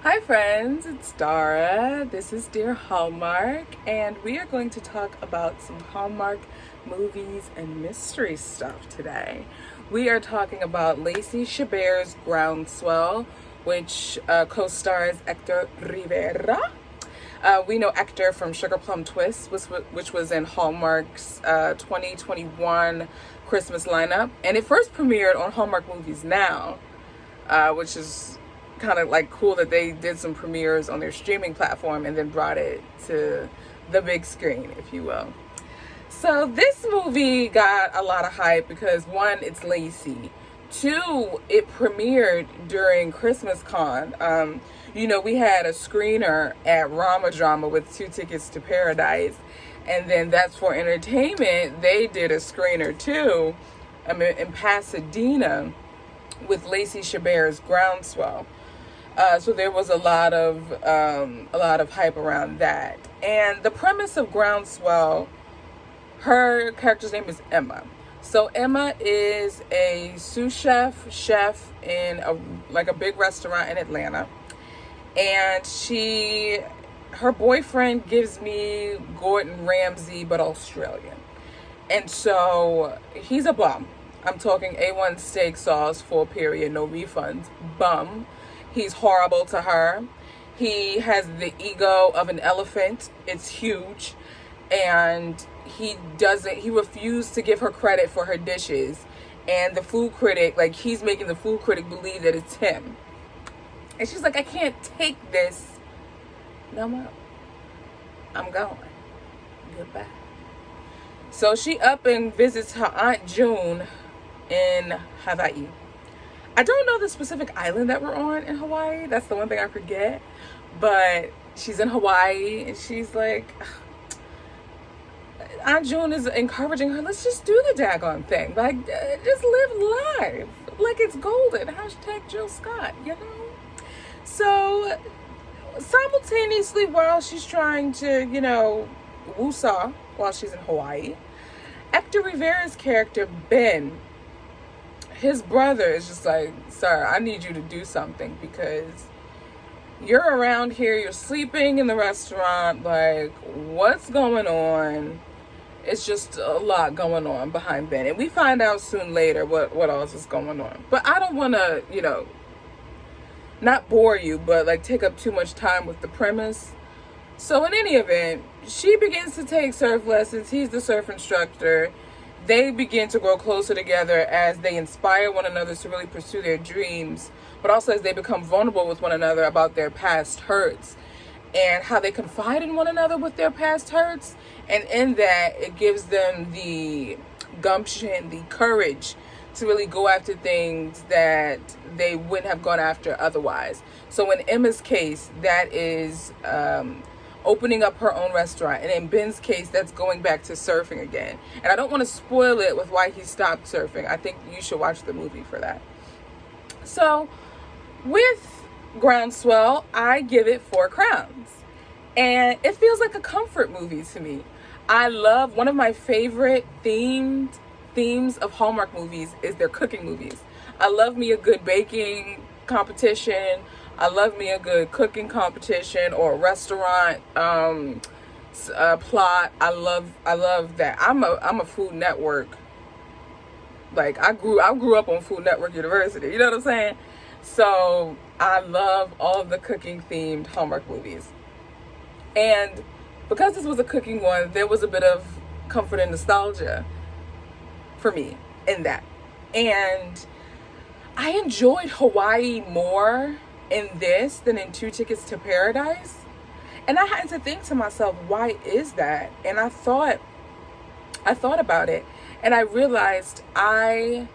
Hi friends, it's Dara. This is Dear Hallmark, and we are going to talk about some Hallmark movies and mystery stuff today. We are talking about Lacey Chabert's Groundswell, which co-stars Hector Rivera. We know Hector from Sugar Plum Twist, which was in Hallmark's 2021 Christmas lineup, and it first premiered on Hallmark Movies Now, which is kind of like cool that they did some premieres on their streaming platform and then brought it to the big screen, if you will. So this movie got a lot of hype because one, it's Lacey. Two, it premiered during Christmas Con. We had a screener at Rama Drama with 2 Tickets to Paradise, and then That's for Entertainment. They did a screener too, in Pasadena with Lacey Chabert's Groundswell. So there was a lot of hype around that. And the premise of Groundswell, her character's name is Emma. So Emma is a sous chef in a big restaurant in Atlanta. And her boyfriend gives me Gordon Ramsay, but Australian. And so he's a bum. I'm talking A1 steak sauce, full period, no refunds. Bum. He's horrible to her. He has the ego of an elephant. It's huge. And he refused to give her credit for her dishes. And the food critic, he's making the food critic believe that it's him. And she's like, I can't take this no more. I'm going. Goodbye. So she up and visits her Aunt June in Hawaii. I don't know the specific island that we're on in Hawaii. That's the one thing I forget. But she's in Hawaii and she's like, Aunt June is encouraging her, let's just do the daggone thing. Just live life. Like it's golden. Hashtag Jill Scott, you know? So simultaneously, while she's trying to, woo-saw while she's in Hawaii, Hector Rivera's character, Ben, his brother, is just like, sir, I need you to do something because you're around here, you're sleeping in the restaurant, what's going on? It's just a lot going on behind Ben. And we find out soon later what else is going on. But I don't want to, not bore you, but take up too much time with the premise. So in any event, she begins to take surf lessons. He's the surf instructor. They begin to grow closer together as they inspire one another to really pursue their dreams, but also as they become vulnerable with one another about their past hurts and how they confide in one another with their past hurts. And in that, it gives them the gumption, the courage to really go after things that they wouldn't have gone after otherwise. So in Emma's case, that is opening up her own restaurant, and in Ben's case, that's going back to surfing again. And I don't want to spoil it with why he stopped surfing. I think you should watch the movie for that. So with Groundswell, I give it 4 crowns, and it feels like a comfort movie to me. I love, one of my favorite themes of Hallmark movies is their cooking movies. I love me a good baking competition. I love me a good cooking competition or a restaurant plot. I love that. I'm a Food Network. I grew up on Food Network University. You know what I'm saying? So I love all of the cooking themed Hallmark movies. And because this was a cooking one, there was a bit of comfort and nostalgia for me in that. And I enjoyed Hawaii more in this than in 2 Tickets to Paradise. And I had to think to myself, why is that? And I thought about it, and I realized 2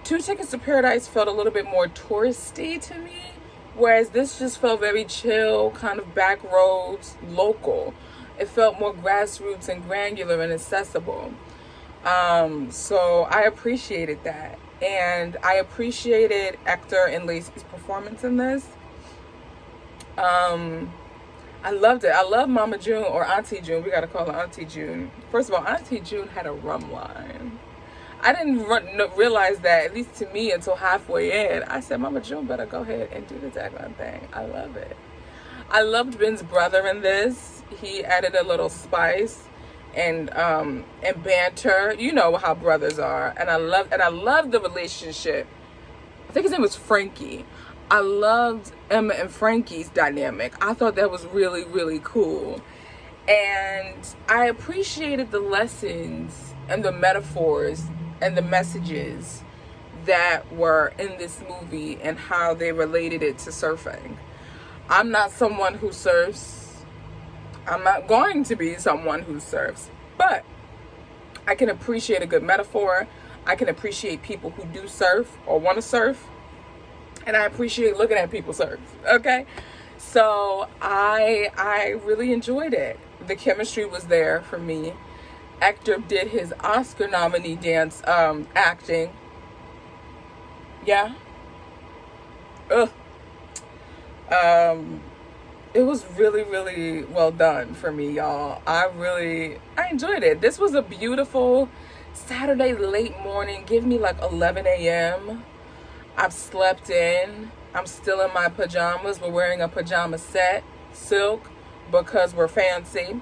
Tickets to Paradise felt a little bit more touristy to me, whereas this just felt very chill, kind of back roads, local. It felt more grassroots and granular and accessible. So I appreciated that. And I appreciated Hector and Lacey's performance in this. I loved it. I love Mama June, or Auntie June. We gotta call her Auntie June. First of all, Auntie June had a rum line. I didn't realize that, at least to me, until halfway in. I said, Mama June better go ahead and do the daggone thing. I love it. I loved Ben's brother in this. He added a little spice and banter. You know how brothers are. And I loved the relationship. I think his name was Frankie. I loved Emma and Frankie's dynamic. I thought that was really, really cool. And I appreciated the lessons and the metaphors and the messages that were in this movie and how they related it to surfing. I'm not someone who surfs. I'm not going to be someone who surfs. But I can appreciate a good metaphor. I can appreciate people who do surf or want to surf. And I appreciate looking at people surf. Okay? So I really enjoyed it. The chemistry was there for me. Actor did his Oscar nominee dance acting. Yeah. Ugh. It was really, really well done for me, y'all. I enjoyed it. This was a beautiful Saturday late morning. Give me like 11 a.m. I've slept in. I'm still in my pajamas. We're wearing a pajama set, silk, because we're fancy.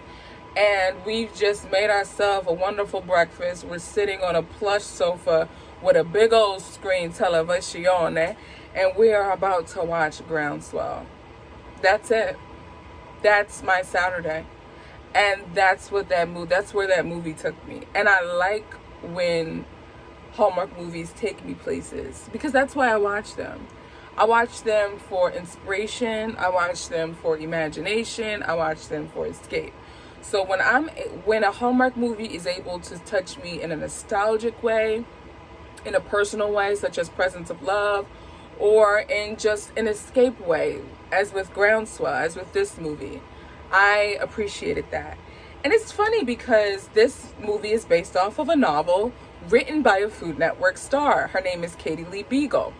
And we've just made ourselves a wonderful breakfast. We're sitting on a plush sofa with a big old screen televisione, and we are about to watch Groundswell. That's it. That's my Saturday. And that's where that movie took me. And I like when Hallmark movies take me places, because that's why I watch them. I watch them for inspiration. I watch them for imagination. I watch them for escape. So when a Hallmark movie is able to touch me in a nostalgic way, in a personal way, such as Presence of Love, or in just an escape way, as with Groundswell, as with this movie, I appreciated that. And it's funny because this movie is based off of a novel written by a Food Network star. Her name is Katie Lee Beagle.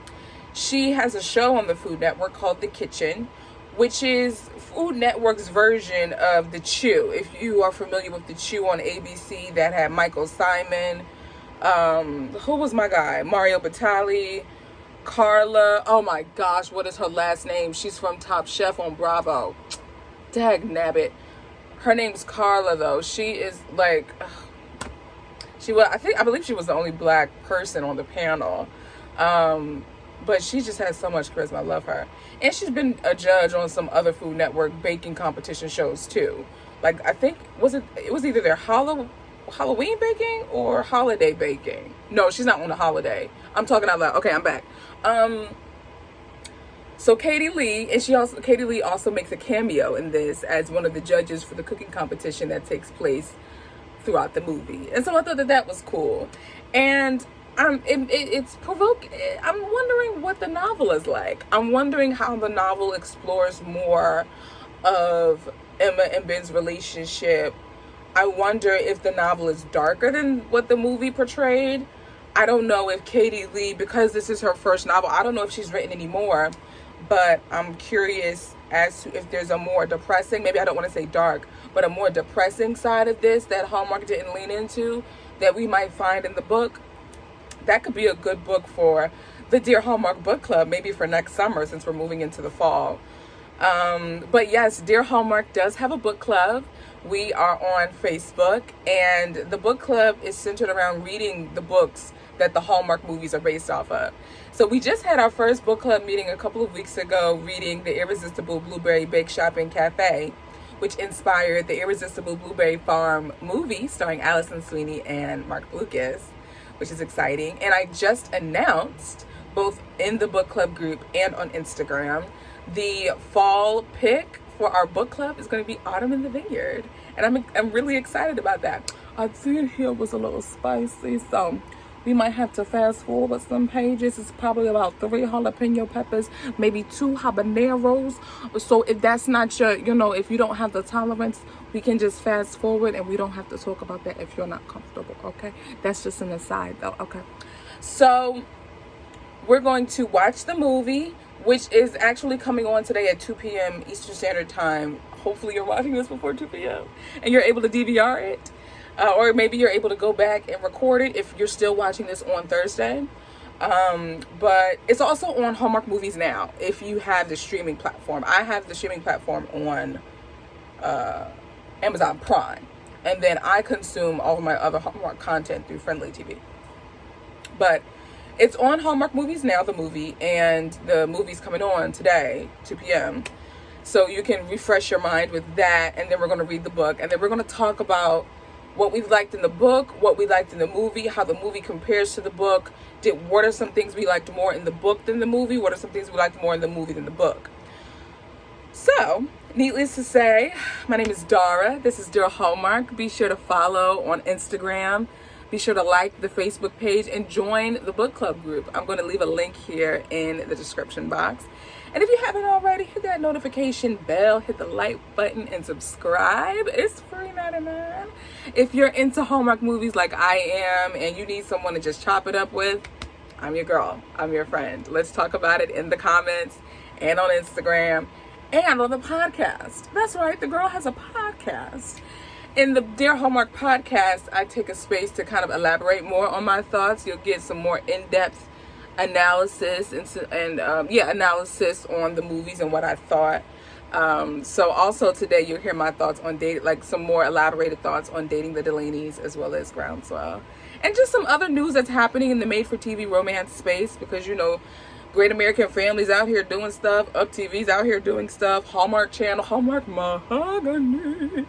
She has a show on the Food Network called The Kitchen, which is Food Network's version of The Chew. If you are familiar with The Chew on ABC, that had Michael Simon, who was my guy? Mario Batali, Carla. Oh my gosh, what is her last name? She's from Top Chef on Bravo. Dag nabbit. Her name's Carla though. She is like, I believe she was the only black person on the panel. But she just has so much charisma. I love her. And she's been a judge on some other Food Network baking competition shows too. Like, I think, it was either their Halloween baking or holiday baking. No, she's not on the holiday. I'm talking out loud. Okay, I'm back. So Katie Lee also makes a cameo in this as one of the judges for the cooking competition that takes place throughout the movie. And so I thought that was cool. And it's provoking. I'm wondering what the novel is like. I'm wondering how the novel explores more of Emma and Ben's relationship. I wonder if the novel is darker than what the movie portrayed. I don't know if Katie Lee, because this is her first novel, I don't know if she's written any more, but I'm curious as to if there's a more depressing, maybe I don't want to say dark, but a more depressing side of this that Hallmark didn't lean into that we might find in the book. That could be a good book for the Dear Hallmark Book Club, maybe for next summer since we're moving into the fall. But yes, Dear Hallmark does have a book club. We are on Facebook, and the book club is centered around reading the books that the Hallmark movies are based off of. So we just had our first book club meeting a couple of weeks ago reading The Irresistible Blueberry Bake Shop and Cafe, which inspired the Irresistible Blueberry Farm movie starring Allison Sweeney and Mark Lucas, which is exciting. And I just announced, both in the book club group and on Instagram, the fall pick for our book club is going to be Autumn in the Vineyard. And I'm really excited about that. I did hear it was a little spicy, so we might have to fast forward some pages. It's probably about 3 jalapeno peppers, maybe 2 habaneros. So if that's not your, if you don't have the tolerance, we can just fast forward and we don't have to talk about that if you're not comfortable, okay? That's just an aside though, okay? So we're going to watch the movie, which is actually coming on today at 2 p.m. Eastern Standard Time. Hopefully you're watching this before 2 p.m. and you're able to DVR it. or maybe you're able to go back and record it if you're still watching this on Thursday. But it's also on Hallmark Movies now if you have the streaming platform. I have the streaming platform on Amazon Prime, and then I consume all of my other Hallmark content through Friendly TV. But it's on Hallmark Movies now, the movie, and the movie's coming on today, 2 p.m. So you can refresh your mind with that, and then we're going to read the book, and then we're going to talk about what we liked in the book, what we liked in the movie, how the movie compares to the book. What are some things we liked more in the book than the movie? What are some things we liked more in the movie than the book? So, needless to say, my name is Dara. This is Dear Hallmark. Be sure to follow on Instagram. Be sure to like the Facebook page and join the book club group. I'm going to leave a link here in the description box. And if you haven't already, hit that notification bell, hit the like button, and subscribe. It's free $99. If you're into Hallmark movies like I am and you need someone to just chop it up with, I'm your girl. I'm your friend. Let's talk about it in the comments and on Instagram and on the podcast. That's right, the girl has a podcast. In the Dear Hallmark podcast, I take a space to kind of elaborate more on my thoughts. You'll get some more in-depth analysis and analysis on the movies and what I thought. So also today you'll hear my thoughts on some more elaborated thoughts on Dating the Delaney's as well as Groundswell. And just some other news that's happening in the made-for-TV romance space, because Great American Family's out here doing stuff, Up TV's out here doing stuff, Hallmark Channel, Hallmark Mahogany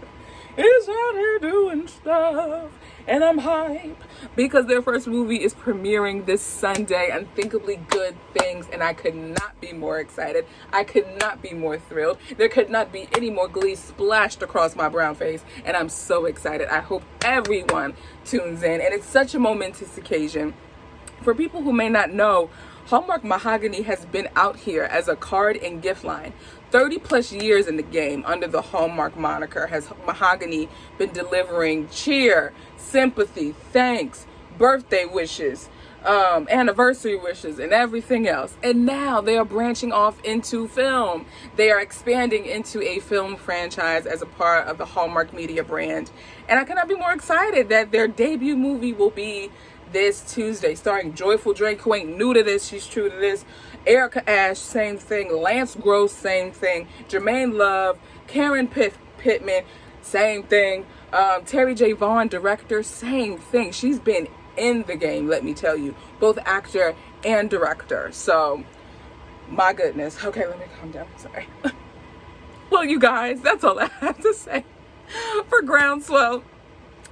is out here doing stuff, and I'm hype because their first movie is premiering this Sunday, Unthinkably Good Things, and I could not be more excited. I could not be more thrilled. There could not be any more glee splashed across my brown face, and I'm so excited. I hope everyone tunes in, and it's such a momentous occasion. For people who may not know, Hallmark Mahogany has been out here as a card and gift line. 30 plus years in the game under the Hallmark moniker has Mahogany been delivering cheer, sympathy, thanks, birthday wishes, anniversary wishes, and everything else. And now they are branching off into film. They are expanding into a film franchise as a part of the Hallmark Media brand. And I cannot be more excited that their debut movie will be this Tuesday, starring Joyful Drake, who ain't new to this, she's true to this. Erica Ash, same thing. Lance Gross, same thing. Jermaine Love, Karen Pittman, same thing. Terry J. Vaughn, director, same thing. She's been in the game, let me tell you, both actor and director. So, my goodness. Okay, let me calm down. Sorry. Well, you guys, that's all I have to say for Groundswell.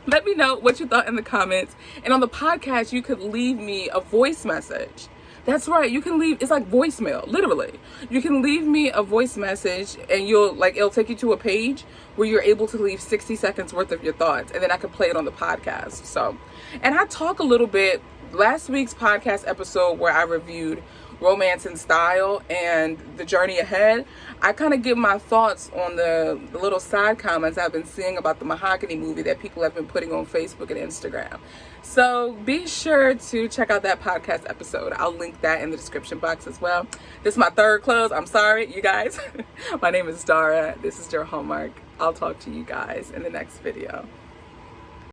Let me know what you thought in the comments. And on the podcast, you could leave me a voice message. That's right. You can leave, it's like voicemail, literally. You can leave me a voice message and it'll take you to a page where you're able to leave 60 seconds worth of your thoughts. And then I can play it on the podcast. So, and I talk a little bit, last week's podcast episode where I reviewed Romance and Style and The Journey Ahead, I kind of give my thoughts on the little side comments I've been seeing about the Mahogany movie that people have been putting on Facebook and Instagram. So be sure to check out that podcast episode. I'll link that in the description box as well. This is my third close. I'm sorry, you guys. My name is Dara. This is Dear Hallmark. I'll talk to you guys in the next video.